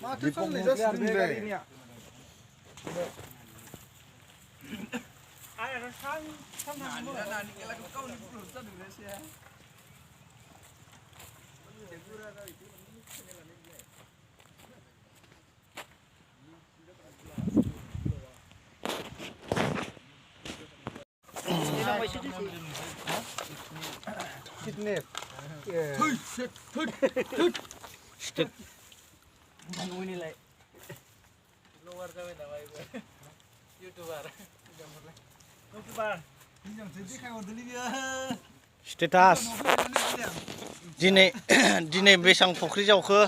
माथो साननै जासिगोन गारिनिया आरो नानि खेलाखौ गावनि बुहुद जादोंना Kidnap. Stick. Ini lah. Luar kami nama ibu. YouTuber. YouTuber. Yang sedih kayak model dia. Status. Dine besang fukri jauh ke?